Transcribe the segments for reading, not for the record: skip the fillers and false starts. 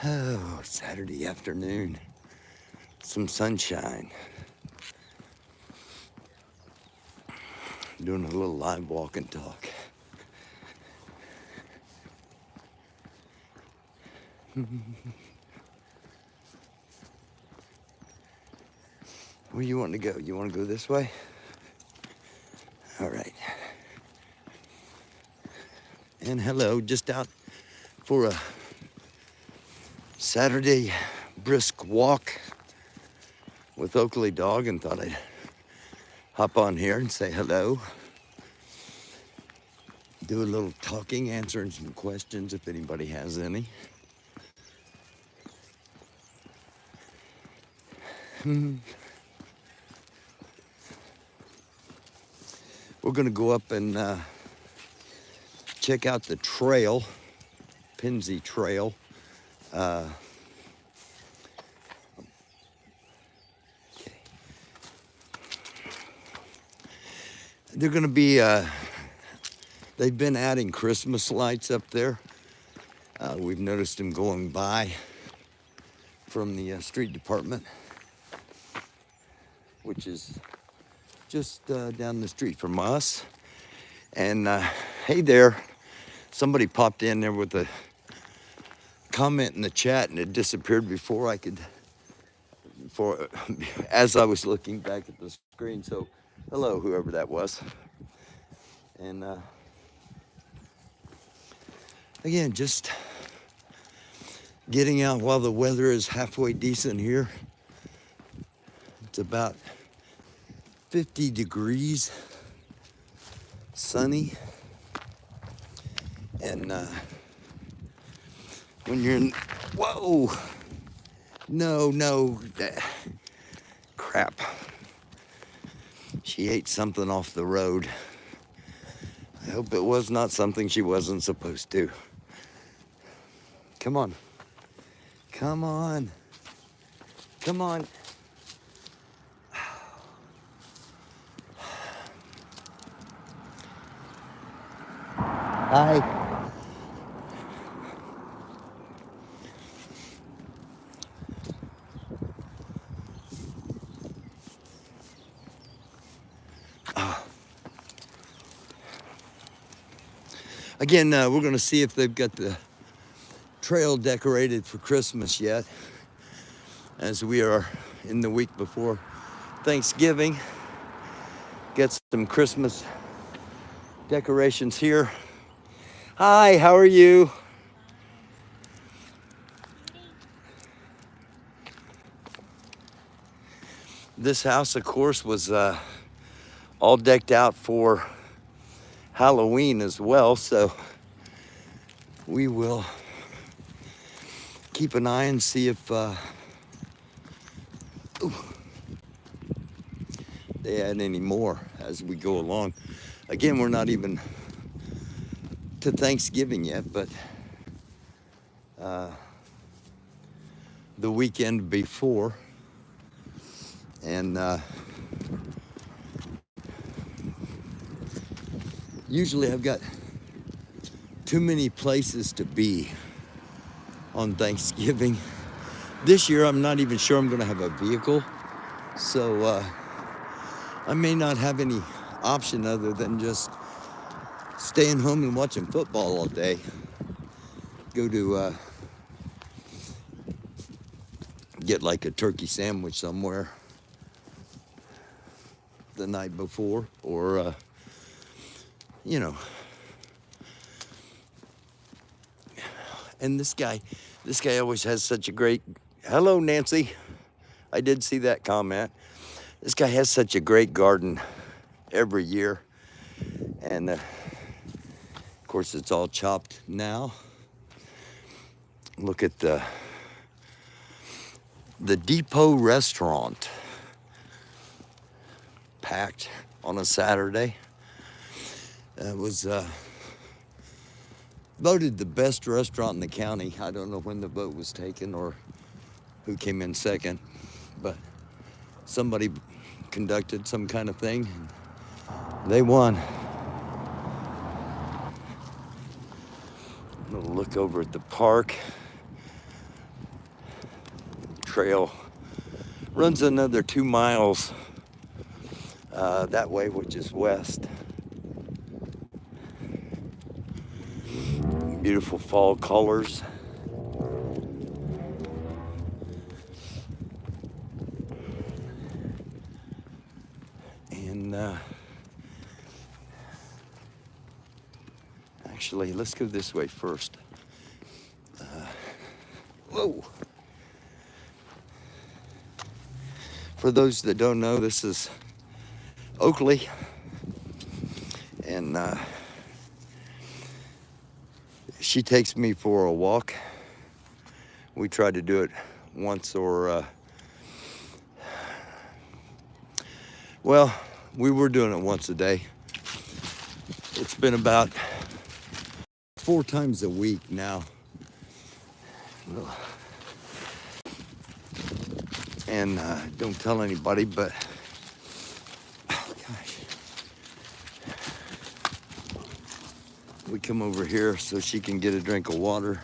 Oh, Saturday afternoon. Some sunshine. Doing a little live walk and talk. Where you want to go? You want to go this way? All right. And hello, just out for a Saturday brisk walk with Oakley Dog, and thought I'd hop on here and say hello. Do a little talking, answering some questions if anybody has any. We're gonna go up and check out the trail, Pennsy Trail. Okay. They're gonna be, they've been adding Christmas lights up there. We've noticed them going by from the street department, which is just down the street from us. And hey there, somebody popped in there with a comment in the chat, and it disappeared before I could, as I was looking back at the screen. So hello, whoever that was. And again, just getting out while the weather is halfway decent here. It's about 50 degrees, sunny. And when you're in, whoa, no, crap. She ate something off the road. I hope it was not something she wasn't supposed to. Come on. Come on. Come on. Hi. Again, we're going to see if they've got the trail decorated for Christmas yet, as we are in the week before Thanksgiving. Get some Christmas decorations here. Hi, how are you? This house, of course, was all decked out for Halloween as well, so we will keep an eye and see if they add any more as we go along. Again, we're not even to Thanksgiving yet, but the weekend before. And usually I've got too many places to be on Thanksgiving. This year, I'm not even sure I'm gonna have a vehicle. So I may not have any option other than just staying home and watching football all day. Go to get like a turkey sandwich somewhere the night before, or you know. And this guy always has such a great, hello Nancy, I did see that comment. This guy has such a great garden every year, and of course it's all chopped now. Look at the Depot restaurant, packed on a Saturday. It was voted the best restaurant in the county. I don't know when the vote was taken or who came in second, but somebody conducted some kind of thing and they won. I'm gonna look over at the park. trail runs another 2 miles that way, which is west. Beautiful fall colors. And actually, let's go this way first. Whoa. For those that don't know, this is Oakley. And she takes me for a walk. We try to do it once or, well, we were doing it once a day. It's been about 4 times a week now. And don't tell anybody, but oh gosh, we come over here so she can get a drink of water.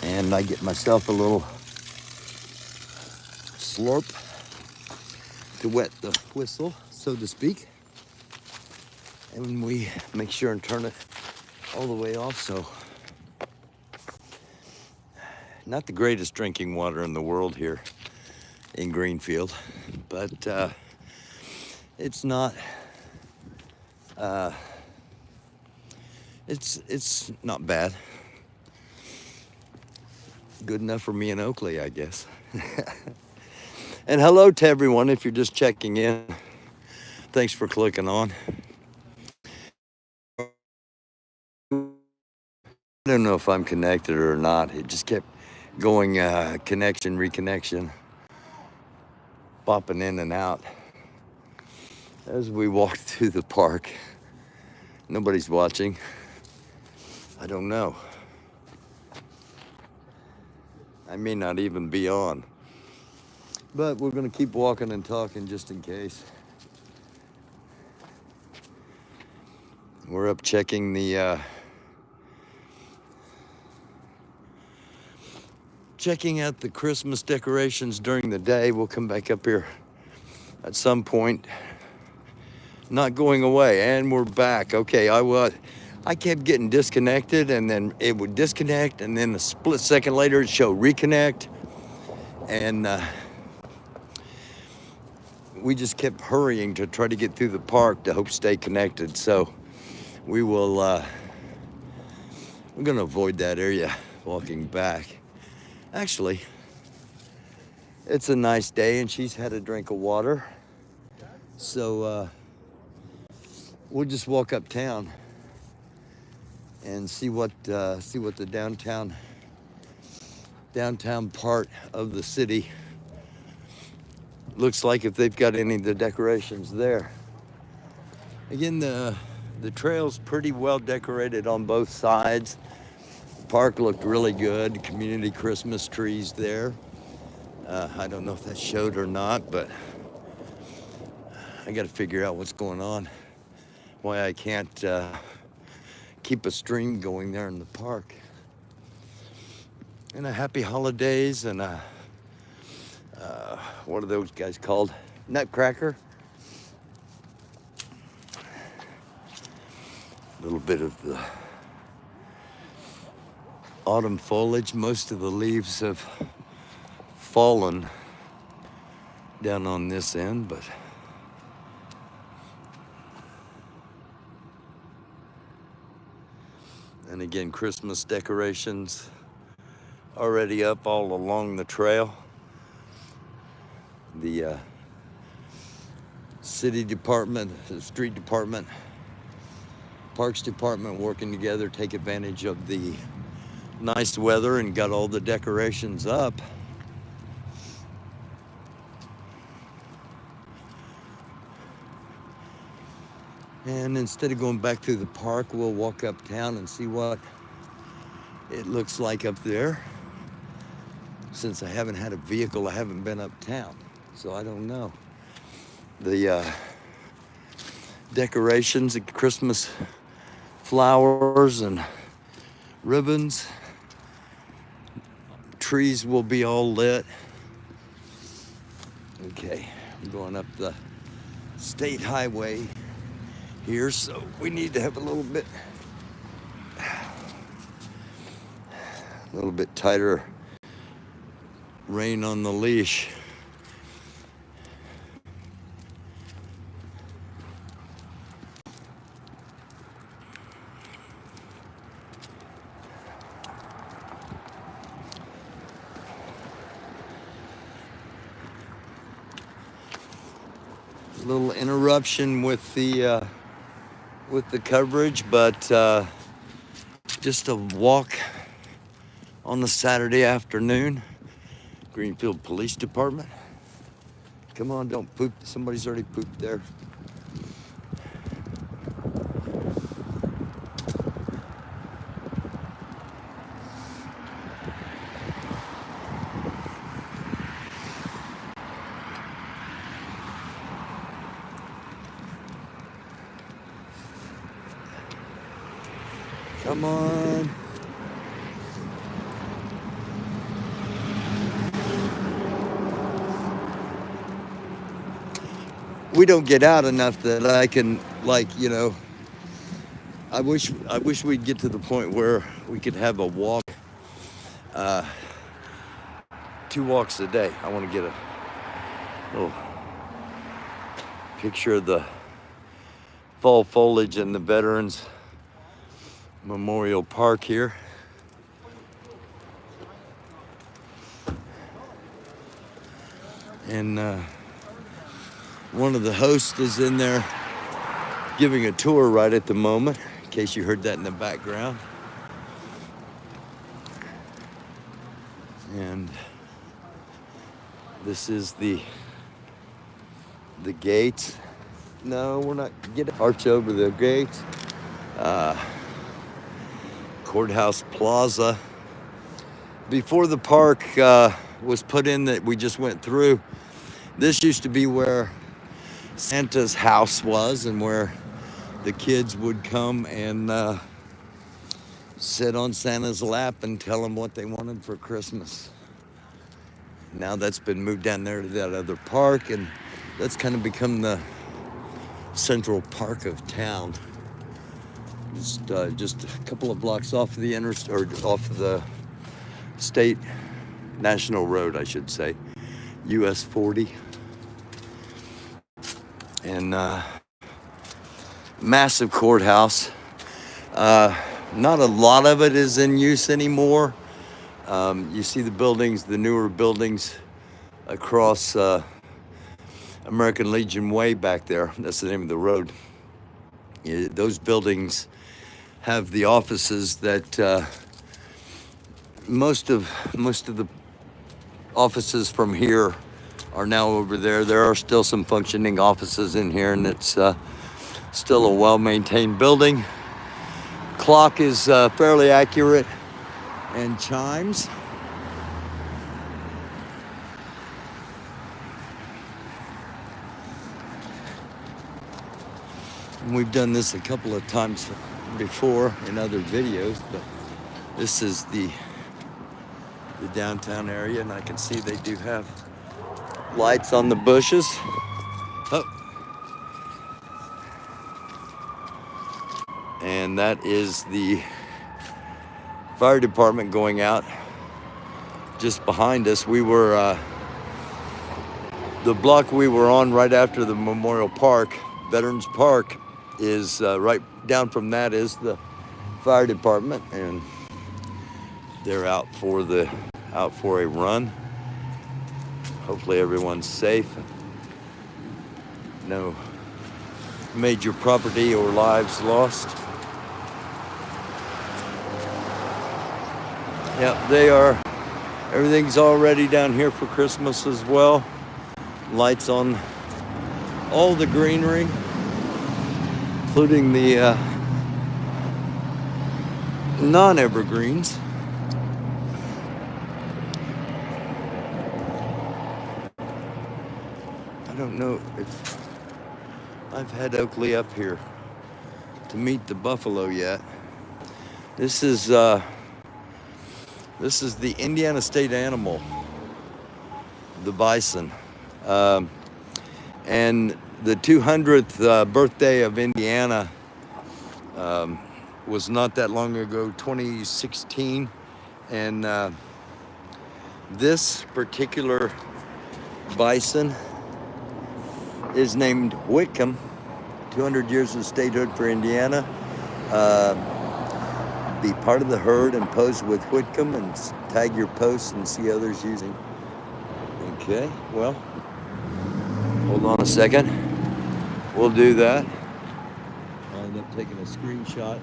And I get myself a little slurp to wet the whistle, so to speak. And we make sure and turn it all the way off. So, not the greatest drinking water in the world here in Greenfield, but it's not. It's not bad. Good enough for me in Oakley, I guess. And hello to everyone if you're just checking in. Thanks for clicking on. I don't know if I'm connected or not. It just kept going connection, reconnection, popping in and out as we walked through the park. Nobody's watching. I don't know. I may not even be on. But we're going to keep walking and talking just in case. We're up checking the checking out the Christmas decorations during the day. We'll come back up here at some point. Not going away, and we're back. Okay, I kept getting disconnected, and then it would disconnect, and then a split second later it'd show reconnect, and we just kept hurrying to try to get through the park to hope stay connected. So we will we're gonna avoid that area walking back. Actually, it's a nice day and she's had a drink of water, so we'll just walk uptown and see what the downtown part of the city looks like, if they've got any of the decorations there. Again, the trail's pretty well decorated on both sides. The park looked really good. Community Christmas trees there. I don't know if that showed or not, but I got to figure out what's going on. Why I can't keep a stream going there in the park. And a happy holidays and a what are those guys called? Nutcracker. A little bit of the autumn foliage. Most of the leaves have fallen down on this end, but and again, Christmas decorations already up all along the trail. The city department, the street department, parks department working together, take advantage of the nice weather and got all the decorations up. And instead of going back through the park, we'll walk uptown and see what it looks like up there. Since I haven't had a vehicle, I haven't been uptown, so I don't know. The decorations and Christmas flowers and ribbons. Trees will be all lit. Okay, I'm going up the state highway here, so we need to have a little bit tighter rein on the leash. Little interruption with the coverage, but just a walk on the Saturday afternoon. Greenfield Police Department. Come on, don't poop. Somebody's already pooped there. Come on. We don't get out enough that I can, like, you know, I wish we'd get to the point where we could have a walk, 2 walks a day. I want to get a little picture of the fall foliage in the Veterans Memorial Park here. And one of the hosts is in there giving a tour right at the moment, in case you heard that in the background. And this is the gates. No, we're not getting arch over the gates. Courthouse Plaza. Before the park was put in that we just went through, this used to be where Santa's house was and where the kids would come and sit on Santa's lap and tell him what they wanted for Christmas. Now that's been moved down there to that other park, and that's kind of become the central park of town. Just a couple of blocks off of the off of the state national road, I should say, US 40. And massive courthouse. Not a lot of it is in use anymore. You see the buildings, the newer buildings across American Legion Way back there. That's the name of the road. Those buildings have the offices that most of the offices from here are now over there. There are still some functioning offices in here, and it's still a well-maintained building. Clock is fairly accurate and chimes. And we've done this a couple of times before in other videos, but this is the downtown area, and I can see they do have lights on the bushes. Oh. And that is the fire department going out just behind us. We were the block we were on right after the Memorial Park, Veterans Park, is right down from that is the fire department, and they're out for a run. Hopefully everyone's safe. No major property or lives lost. Yeah, they are. Everything's all ready down here for Christmas as well. Lights on all the greenery, including the non-evergreens. don't know if I've had Oakley up here to meet the buffalo yet. This is the Indiana state animal, the bison. And the 200th birthday of Indiana was not that long ago, 2016. And this particular bison is named Whitcomb. 200 years of statehood for Indiana. Be part of the herd and pose with Whitcomb and tag your posts and see others using. Okay, well, hold on a second. We'll do that. I'll end up taking a screenshot.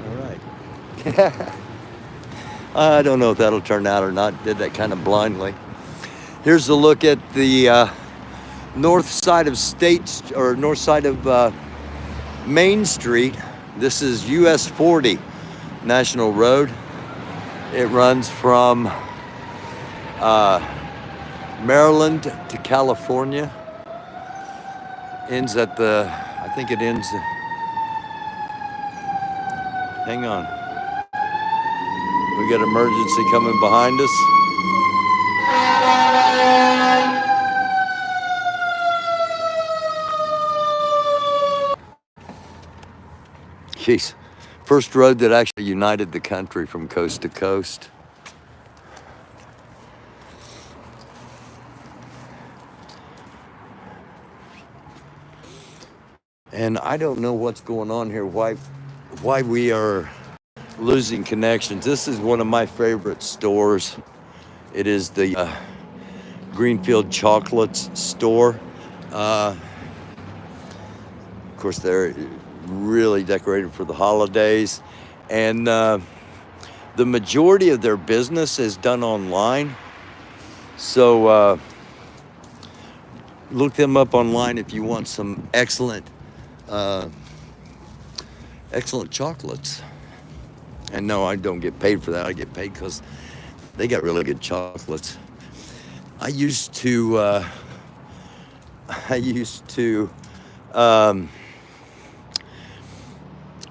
All right. I don't know if that'll turn out or not. Did that kind of blindly. Here's a look at the north side of Main Street. This is US 40 National Road. It runs from Maryland to California. Ends at I think it ends, hang on. We got emergency coming behind us. Jeez. First road that actually united the country from coast to coast. And I don't know what's going on here, why we are losing connections. This is one of my favorite stores. It is the Greenfield Chocolates store. Of course, they're really decorated for the holidays, and the majority of their business is done online. So look them up online if you want some excellent chocolates. And no, I don't get paid for that. I get paid because they got really good chocolates. I used to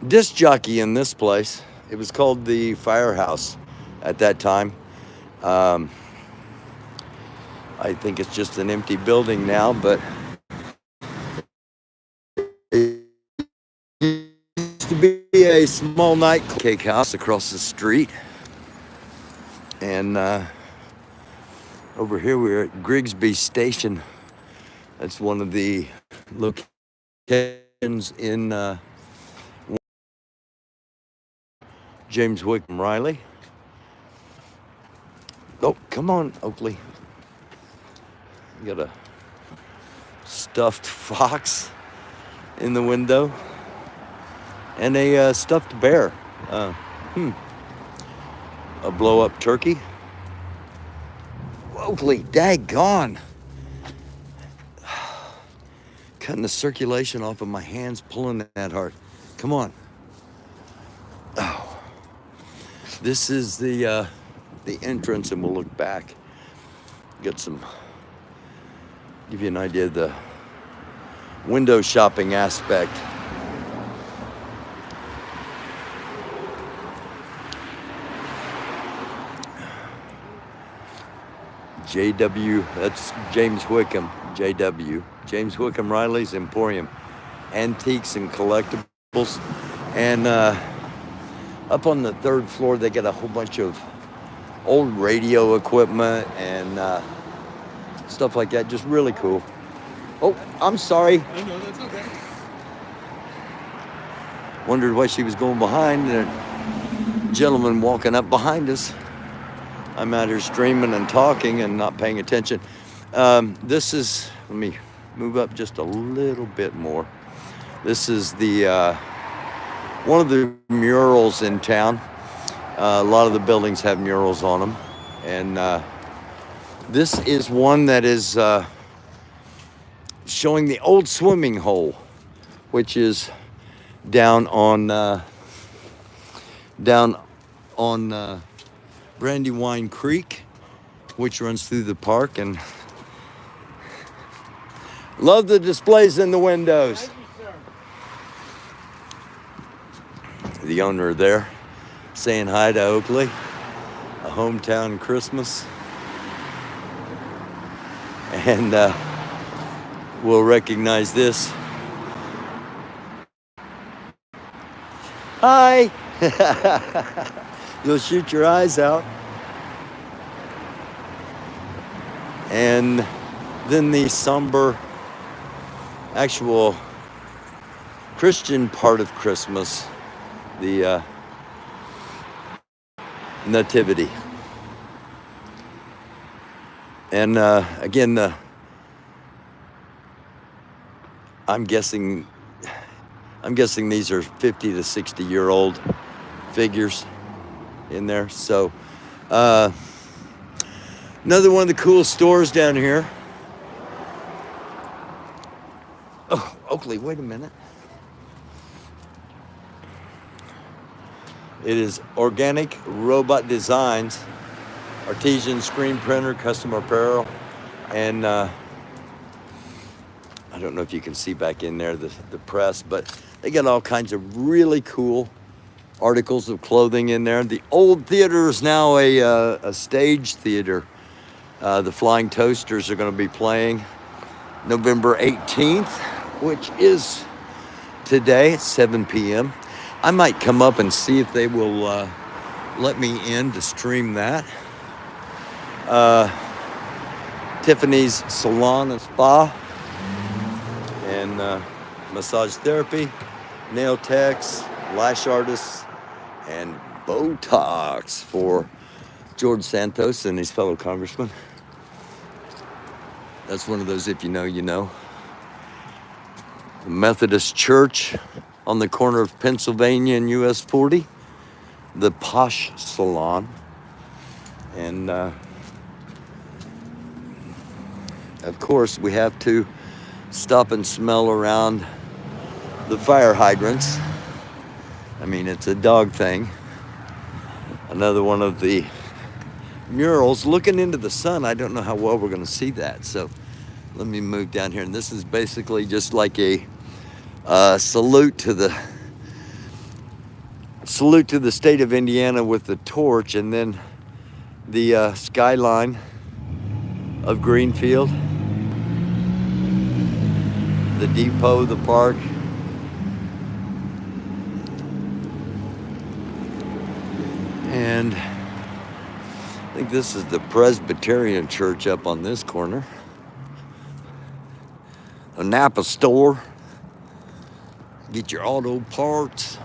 disc jockey in this place. It was called the Firehouse at that time. I think it's just an empty building now, but it used to be a small night cake house across the street. And over here we're at Grigsby Station. That's one of the locations in James Whitcomb Riley. Oh, come on, Oakley. You got a stuffed fox in the window and a stuffed bear. A blow-up turkey. Oakley, daggone. Cutting the circulation off of my hands, pulling that hard. Come on. Oh. This is the entrance, and we'll look back. Give you an idea of the window shopping aspect. JW, that's James Whitcomb, JW. James Whitcomb Riley's Emporium. Antiques and collectibles. And up on the third floor, they got a whole bunch of old radio equipment and stuff like that. Just really cool. Oh, I'm sorry. Oh, no, that's okay. Wondered why she was going behind. And a gentleman walking up behind us. I'm out here streaming and talking and not paying attention. This is, let me move up just a little bit more. This is the one of the murals in town. A lot of the buildings have murals on them. And this is one that is showing the old swimming hole, which is down on Brandywine Creek, which runs through the park, and love the displays in the windows. The owner there saying hi to Oakley, a hometown Christmas. And we'll recognize this. Hi! You'll shoot your eyes out. And then the somber, actual Christian part of Christmas, the Nativity. And again, I'm guessing these are 50 to 60-year-old figures in there. So another one of the cool stores down here. Oh, Oakley, wait a minute. It is Organic Robot Designs, artisan screen printer, custom apparel, and I don't know if you can see back in there the press, but they got all kinds of really cool articles of clothing in there. The old theater is now a stage theater. The Flying Toasters are going to be playing November 18th, which is today at 7 p.m. I might come up and see if they will let me in to stream that. Tiffany's Salon and Spa and massage therapy, nail techs, lash artists, and Botox for George Santos and his fellow congressman. That's one of those, if you know, you know. The Methodist Church on the corner of Pennsylvania and US 40, the Posh Salon, and of course we have to stop and smell around the fire hydrants. I mean, it's a dog thing. Another one of the murals looking into the sun. I don't know how well we're going to see that, so let me move down here. And this is basically just like a salute to the state of Indiana with the torch, and then the skyline of Greenfield, the depot, the park. And I think this is the Presbyterian Church up on this corner. A Napa store. Get your auto parts.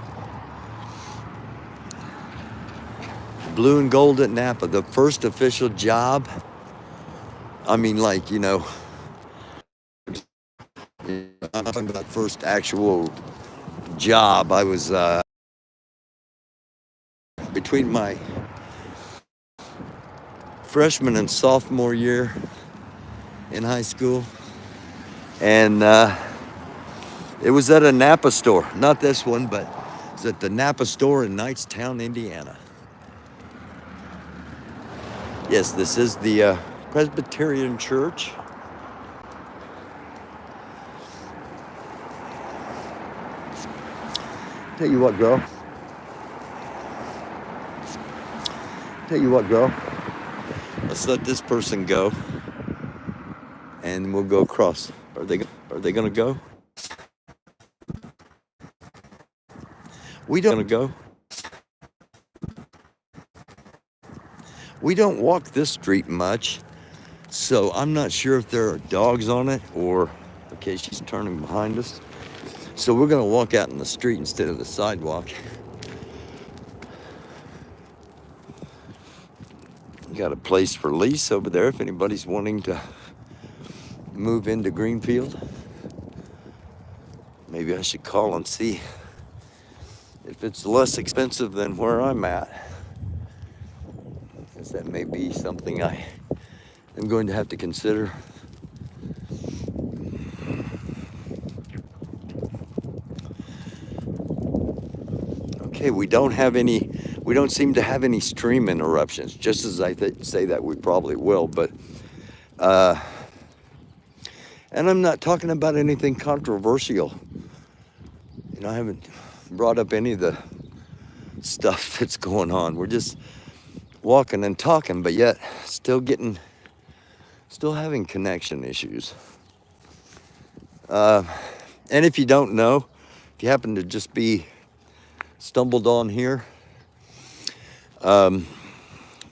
Blue and gold at Napa, the first official job. I mean, like, you know, I'm talking about first actual job. I was between my freshman and sophomore year in high school, and it was at a Napa store. Not this one, but it's at the Napa store in Knightstown, Indiana. Yes, this is the Presbyterian Church. Tell you what, girl. Let's let this person go, and we'll go across. Are they gonna go? We don't go. We don't walk this street much, so I'm not sure if there are dogs on it or, okay, she's turning behind us. So we're gonna walk out in the street instead of the sidewalk. Got a place for lease over there if anybody's wanting to move into Greenfield. Maybe I should call and see if it's less expensive than where I'm at, because that may be something I am going to have to consider. Okay, we don't have any we don't seem to have any stream interruptions, just as I say that we probably will. But and I'm not talking about anything controversial. You know, I haven't brought up any of the stuff that's going on. We're just walking and talking, but yet still having connection issues. And if you don't know, if you happen to just be stumbled on here,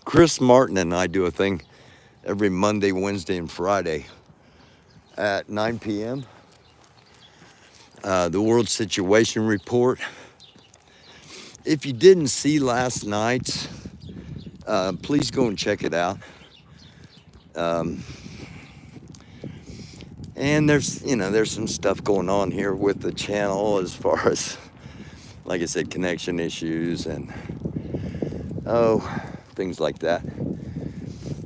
Chris Martin and I do a thing every Monday, Wednesday, and Friday at 9 p.m. The World Situation Report. If you didn't see last night's, please go and check it out. And there's some stuff going on here with the channel as far as, like I said, connection issues and things like that.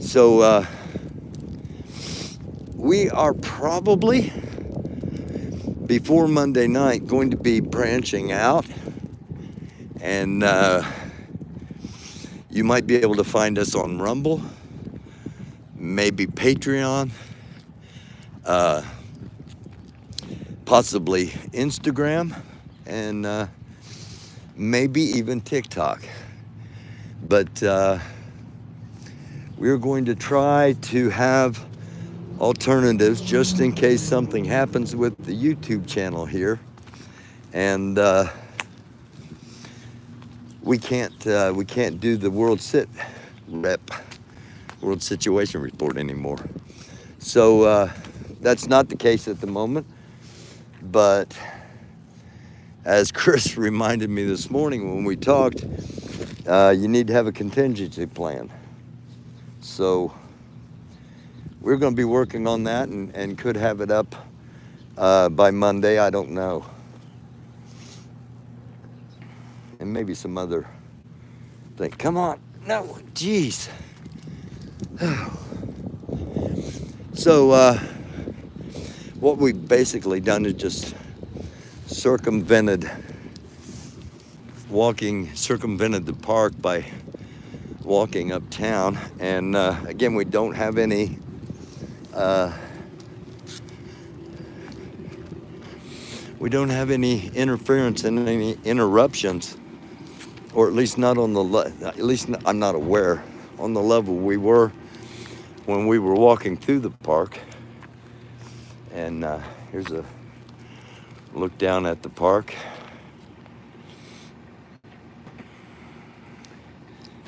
So we are probably, before Monday night, going to be branching out, and you might be able to find us on Rumble, maybe Patreon, possibly Instagram, and maybe even TikTok. But we're going to try to have alternatives just in case something happens with the YouTube channel here, and we can't do the World Situation Report anymore. So that's not the case at the moment. But as Chris reminded me this morning when we talked, you need to have a contingency plan. So we're going to be working on that and could have it up by Monday. I don't know. And maybe some other thing. Come on. No, geez. So what we've basically done is just circumvented the park by walking uptown. And again, we don't have any interference and any interruptions, or at least not on the I'm not aware on the level we were when we were walking through the park. And here's a look down at the park.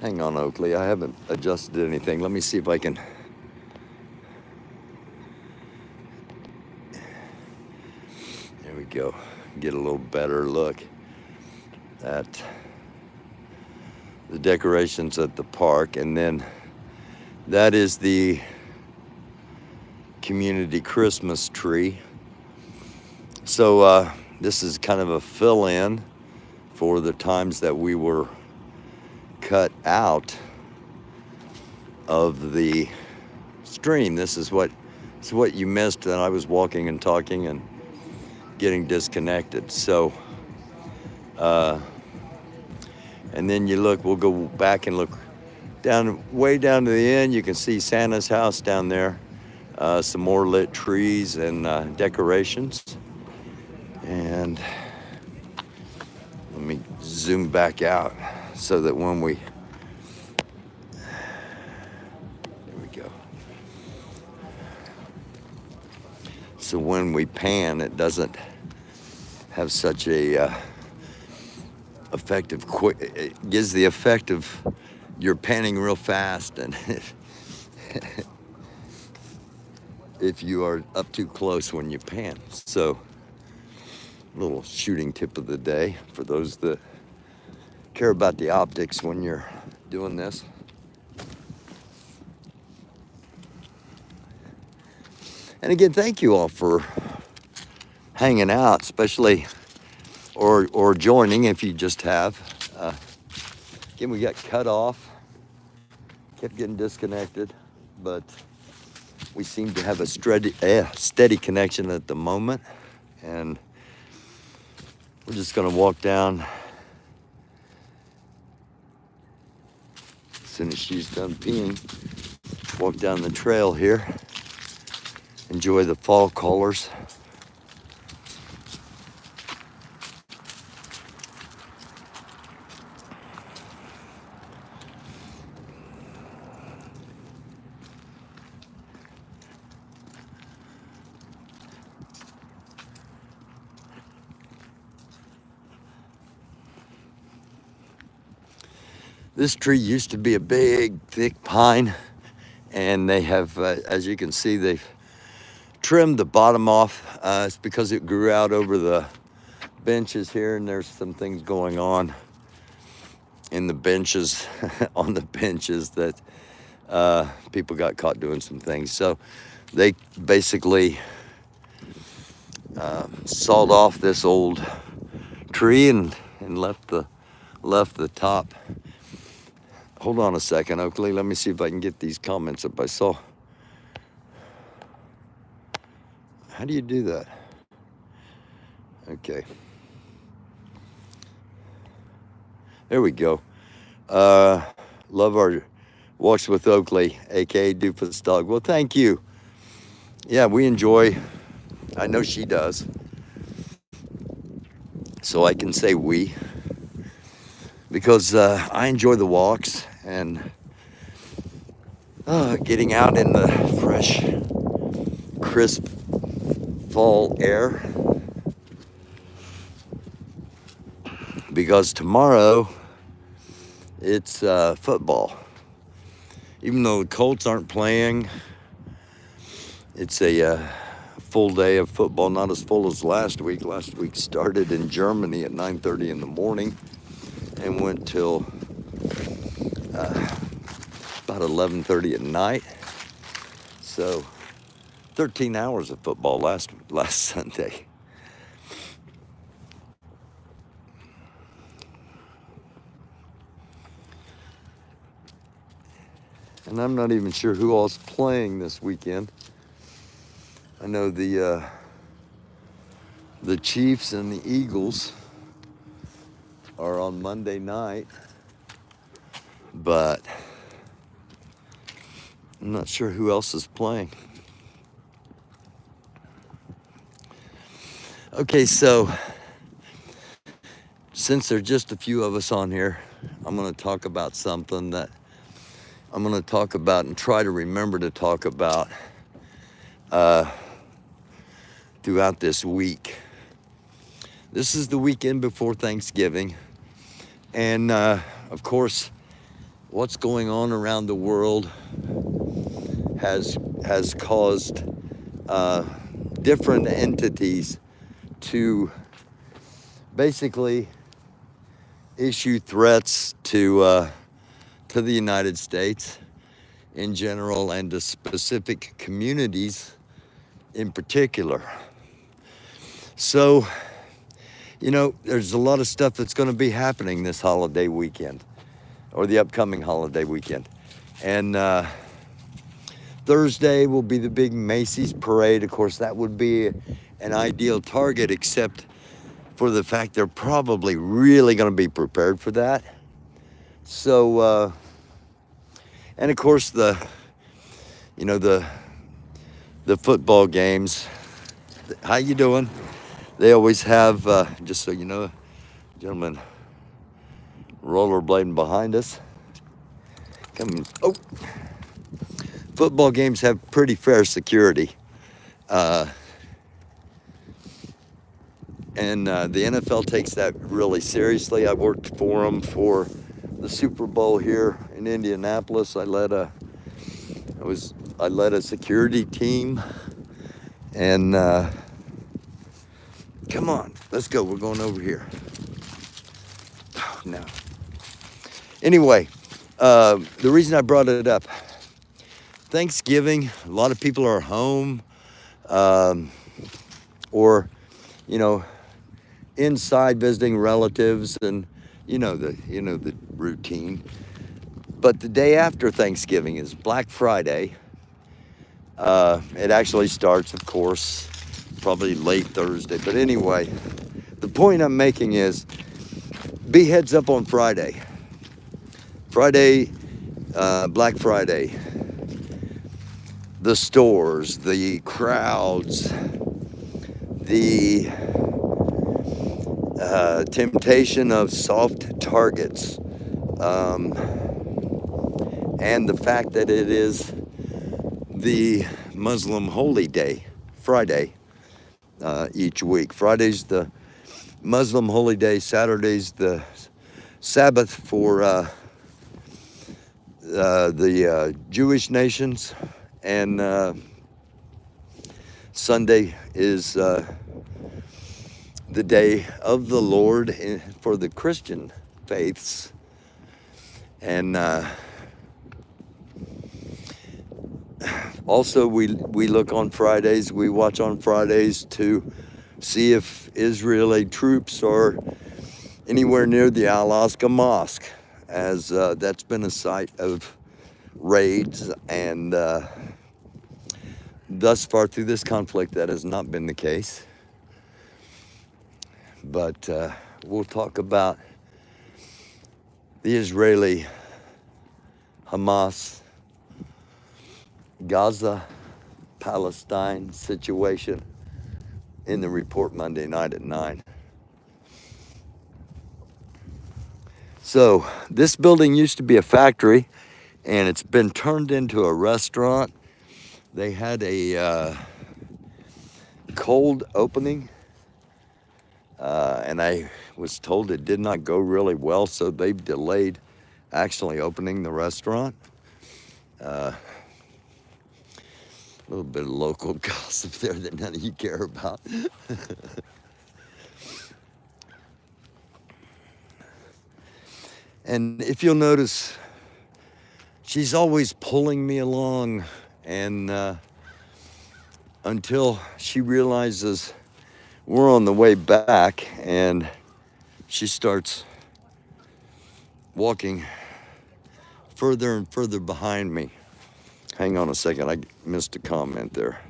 Hang on, Oakley, I haven't adjusted anything. Let me see if I can. There we go. Get a little better look at the decorations at the park. And then that is the community Christmas tree. So this is kind of a fill-in for the times that we were cut out of the stream. This is what you missed, and I was walking and talking and getting disconnected. So and then we'll go back and look way down to the end. You can see Santa's house down there. Some more lit trees and decorations. And let me zoom back out so that when there we go. So when we pan, it doesn't have such a effective it gives the effect of you're panning real fast, and if you are up too close when you pan. So, little shooting tip of the day for those that care about the optics when you're doing this. And again, thank you all for hanging out, especially or joining if you just have. Again, we got cut off, kept getting disconnected, but we seem to have a steady connection at the moment, and we're just going to walk down soon as she's done peeing, walk down the trail here, enjoy the fall colors. This tree used to be a big, thick pine, and they have, as you can see, they've trimmed the bottom off. It's because it grew out over the benches here, and there's some things going on in the benches, on the benches that people got caught doing some things. So they basically sawed off this old tree and left the top. Hold on a second, Oakley. Let me see if I can get these comments up I saw. How do you do that? Okay. There we go. Love our walks with Oakley, aka Doofus Dog. Well, thank you. Yeah, we enjoy. I know she does. So I can say we. Because I enjoy the walks and getting out in the fresh, crisp fall air. Because tomorrow it's football. Even though the Colts aren't playing, it's a full day of football, not as full as last week. Last week started in Germany at 9:30 in the morning and went till about 11:30 at night. So 13 hours of football last Sunday. And I'm not even sure who all's playing this weekend. I know the Chiefs and the Eagles are on Monday night, but I'm not sure who else is playing. Okay, so since there's just a few of us on here, I'm going to talk about something that I'm going to talk about and try to remember to talk about throughout this week. This is the weekend before Thanksgiving. And of course, what's going on around the world has caused different entities to basically issue threats to the United States in general and to specific communities in particular. So, you know, there's a lot of stuff that's going to be happening this holiday weekend or the upcoming holiday weekend. And Thursday will be the big Macy's parade. Of course, that would be an ideal target, except for the fact they're probably really going to be prepared for that. So, and of course, the football games. How you doing? They always have, just so you know, gentlemen, rollerblading behind us. Come, oh, football games have pretty fair security, and the NFL takes that really seriously. I worked for them for the Super Bowl here in Indianapolis. I led a security team, and come on, let's go. We're going over here. Oh, no. Anyway, the reason I brought it up, Thanksgiving, a lot of people are home, or, you know, inside visiting relatives, and you know the routine. But the day after Thanksgiving is Black Friday. It actually starts, of course, probably late Thursday. But anyway, the point I'm making is be heads up on Friday. Friday Black Friday, the stores, the crowds, the temptation of soft targets, um, and the fact that it is the Muslim holy day, Friday, each week. Friday's the Muslim holy day, Saturday's the Sabbath for the Jewish nations, and Sunday is the day of the Lord for the Christian faiths. And also we look on Fridays, we watch on Fridays to see if Israeli troops are anywhere near the Al-Aqsa Mosque, as that's been a site of raids, and thus far through this conflict that has not been the case. But we'll talk about the Israeli Hamas Gaza Palestine situation in the report Monday night at 9. So this building used to be a factory, and it's been turned into a restaurant. They had a cold opening, and I was told it did not go really well, so they've delayed actually opening the restaurant. A little bit of local gossip there that none of you care about. And if you'll notice, she's always pulling me along, and until she realizes we're on the way back, and she starts walking further and further behind me. Hang on a second, I missed a comment there.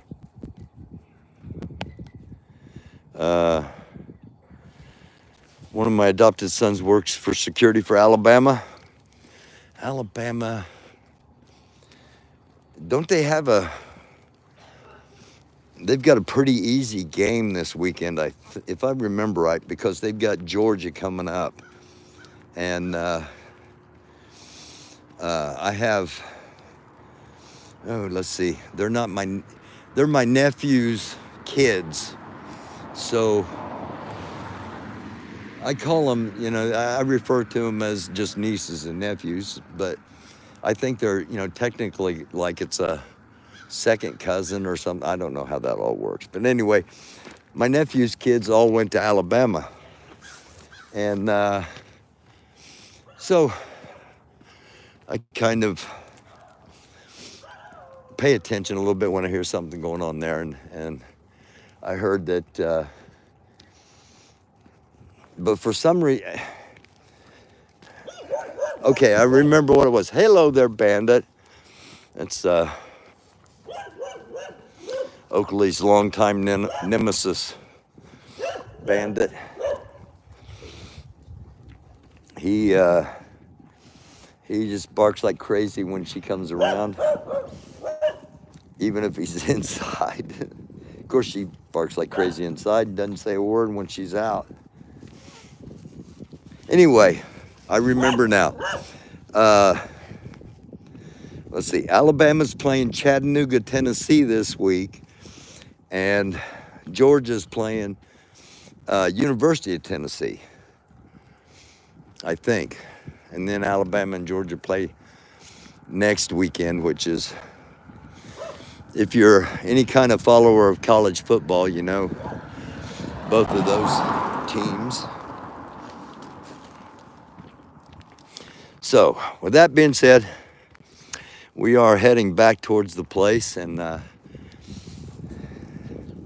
One of my adopted sons works for security for Alabama. Alabama, don't they have they've got a pretty easy game this weekend, if I remember right, because they've got Georgia coming up. And I have, let's see, they're my nephew's kids. So I call them, I refer to them as just nieces and nephews, but I think they're, technically like it's a second cousin or something. I don't know how that all works. But anyway, my nephew's kids all went to Alabama. And so I kind of pay attention a little bit when I hear something going on there. And I heard that, but for some reason, okay, I remember what it was. Hello there, Bandit. It's Oakley's longtime nemesis, Bandit. He just barks like crazy when she comes around, even if he's inside. Of course, she barks like crazy inside and doesn't say a word when she's out. Anyway, I remember now. Let's see, Alabama's playing Chattanooga, Tennessee this week, and Georgia's playing University of Tennessee, I think. And then Alabama and Georgia play next weekend, which is, if you're any kind of follower of college football, you know both of those teams. So, with that being said, we are heading back towards the place, and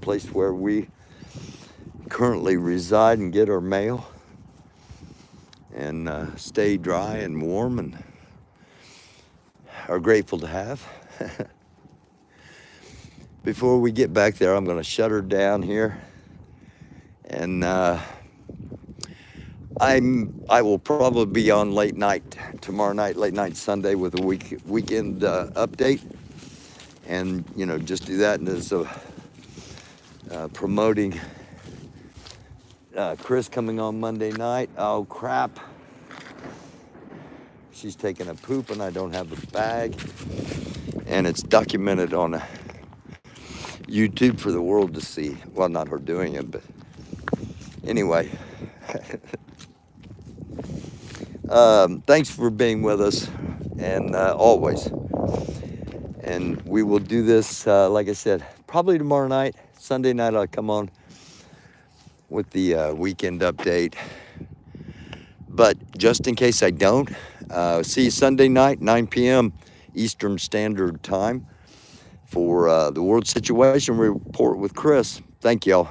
place where we currently reside and get our mail, and stay dry and warm, and are grateful to have. Before we get back there, I'm going to shut her down here, and I will probably be on late night tomorrow night, late night Sunday with a weekend update, and just do that. And as promoting Chris coming on Monday night. Oh crap! She's taking a poop and I don't have a bag, and it's documented on YouTube for the world to see. Well, not her doing it, but anyway. Thanks for being with us, and always. And we will do this, like I said, probably tomorrow night. Sunday night I'll come on with the weekend update. But just in case I don't, see you Sunday night, 9 p.m. Eastern Standard Time for the World Situation Report with Chris. Thank y'all.